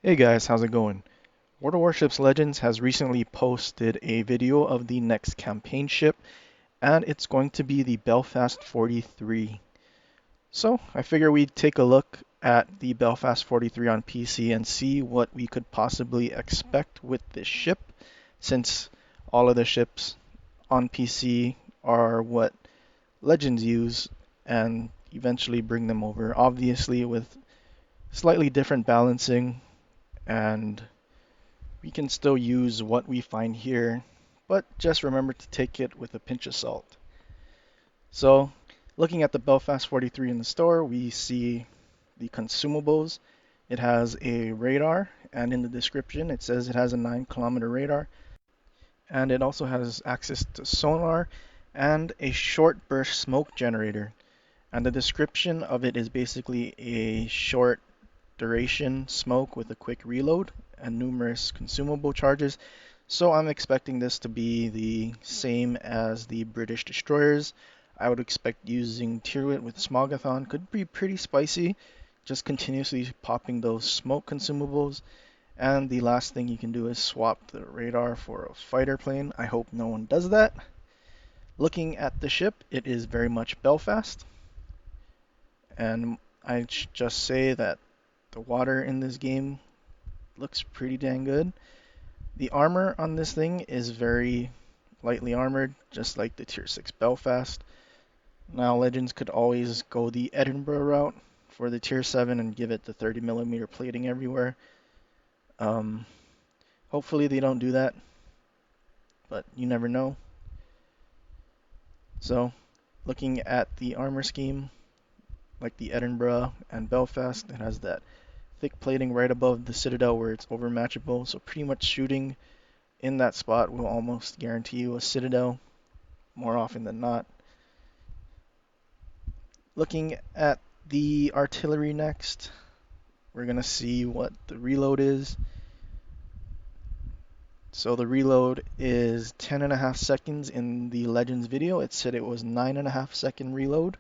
Hey guys, how's it going? World of Warships Legends has recently posted a video of the next campaign ship, and it's going to be the Belfast 43. So I figure we'd take a look at the Belfast 43 on PC and see what we could possibly expect with this ship, since all of the ships on PC are what Legends use, and eventually bring them over, obviously with slightly different balancing, and we can still use what we find here, but just remember to take it with a pinch of salt. So, looking at the Belfast 43 in the store, we see the consumables. It has a radar, and in the description it says it has a 9-kilometer radar, and it also has access to sonar and a short burst smoke generator. And the description of it is basically a short duration smoke with a quick reload and numerous consumable charges. So I'm expecting this to be the same as the British destroyers. I would expect using Tyrwhitt with Smogathon could be pretty spicy, just continuously popping those smoke consumables. And the last thing you can do is swap the radar for a fighter plane. I hope no one does that. Looking at the ship, it is very much Belfast. And I just say that the water in this game looks pretty dang good. The armor on this thing is very lightly armored, just like the Tier 6 Belfast. Now, Legends could always go the Edinburgh route for the Tier 7 and give it the 30mm plating everywhere. Um, Hopefully they don't do that, but you never know. So, looking at the armor scheme, like the Edinburgh and Belfast, it has that thick plating right above the Citadel where it's overmatchable, so pretty much shooting in that spot will almost guarantee you a Citadel more often than not. Looking at the artillery next, we're going to see what the reload is. So the reload is 10.5 seconds in the Legends video. It said it was 9.5 second reload.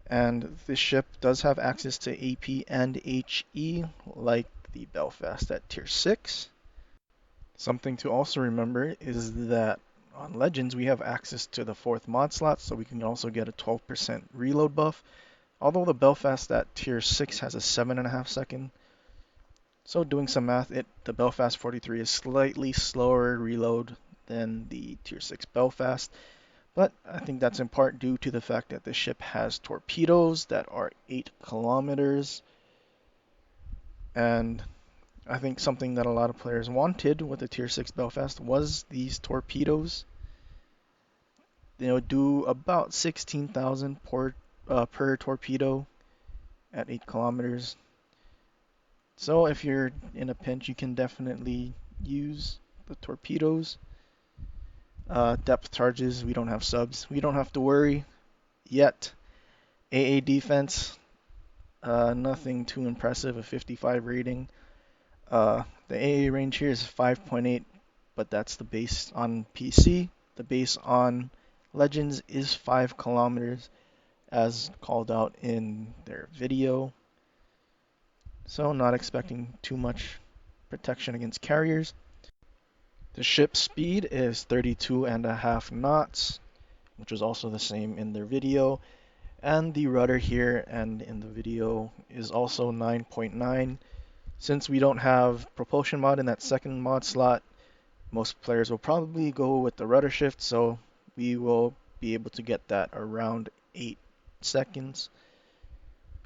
And this ship does have access to AP and HE like the Belfast at Tier 6. Something to also remember is that on Legends we have access to the 4th mod slot, so we can also get a 12% reload buff. Although the Belfast at Tier 6 has a 7.5 second. So doing some math, the Belfast 43 is slightly slower reload than the Tier 6 Belfast. But I think that's in part due to the fact that the ship has torpedoes that are 8 kilometers. And I think something that a lot of players wanted with the Tier 6 Belfast was these torpedoes. They do about 16,000 per torpedo at 8 kilometers. So if you're in a pinch, you can definitely use the torpedoes. Depth charges, we don't have subs. We don't have to worry yet. AA defense, nothing too impressive, a 55 rating. The AA range here is 5.8, but that's the base on PC. The base on Legends is 5 kilometers, as called out in their video. So not expecting too much protection against carriers. The ship's speed is 32.5 knots, which was also the same in their video. And the rudder here and in the video is also 9.9. Since we don't have propulsion mod in that second mod slot, most players will probably go with the rudder shift, so we will be able to get that around 8 seconds,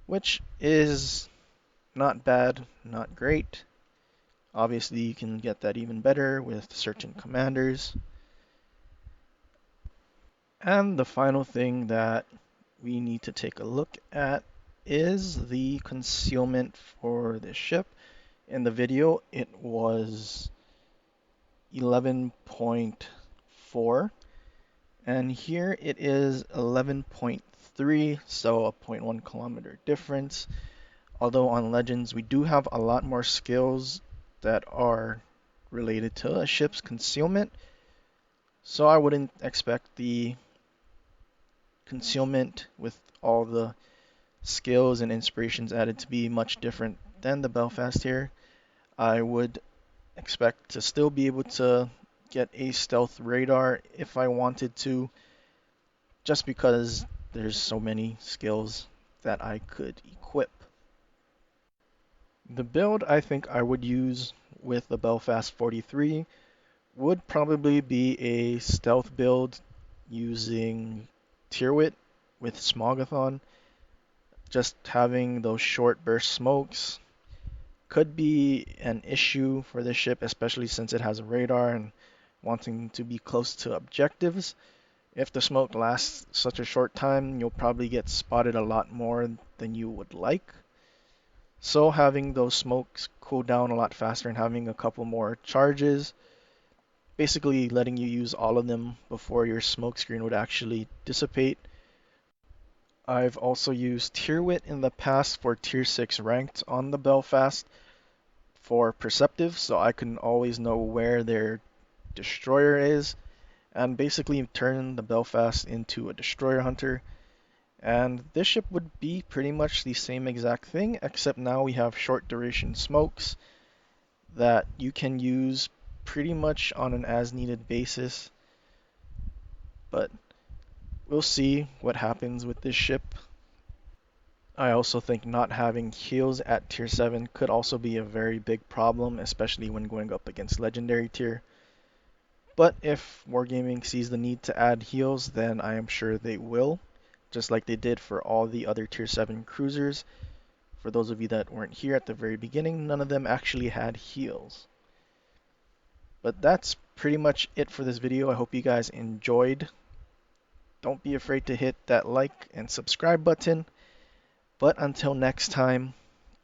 which is not bad, not great. Obviously, you can get that even better with certain commanders. And the final thing that we need to take a look at is the concealment for this ship. In the video, it was 11.4, and here it is 11.3, so a 0.1 kilometer difference. Although on Legends, we do have a lot more skills that are related to a ship's concealment, so I wouldn't expect the concealment with all the skills and inspirations added to be much different than the Belfast here. I would expect to still be able to get a stealth radar if I wanted to, just because there's so many skills that I could equip. The build I think I would use with the Belfast 43 would probably be a stealth build using Tyrwit with Smogathon. Just having those short burst smokes could be an issue for this ship, especially since it has a radar and wanting to be close to objectives. If the smoke lasts such a short time, you'll probably get spotted a lot more than you would like. So having those smokes cool down a lot faster and having a couple more charges, basically letting you use all of them before your smoke screen would actually dissipate. I've also used Tyrwit in the past for tier 6 ranked on the Belfast for perceptive, so I can always know where their destroyer is and basically turn the Belfast into a destroyer hunter. And this ship would be pretty much the same exact thing, except now we have short duration smokes that you can use pretty much on an as needed basis. But we'll see what happens with this ship. I also think not having heals at tier 7 could also be a very big problem, especially when going up against legendary tier. But if Wargaming sees the need to add heals, then I am sure they will, just like they did for all the other tier 7 cruisers. For those of you that weren't here at the very beginning, none of them actually had heals. But that's pretty much it for this video. I hope you guys enjoyed. Don't be afraid to hit that like and subscribe button. But until next time,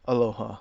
aloha.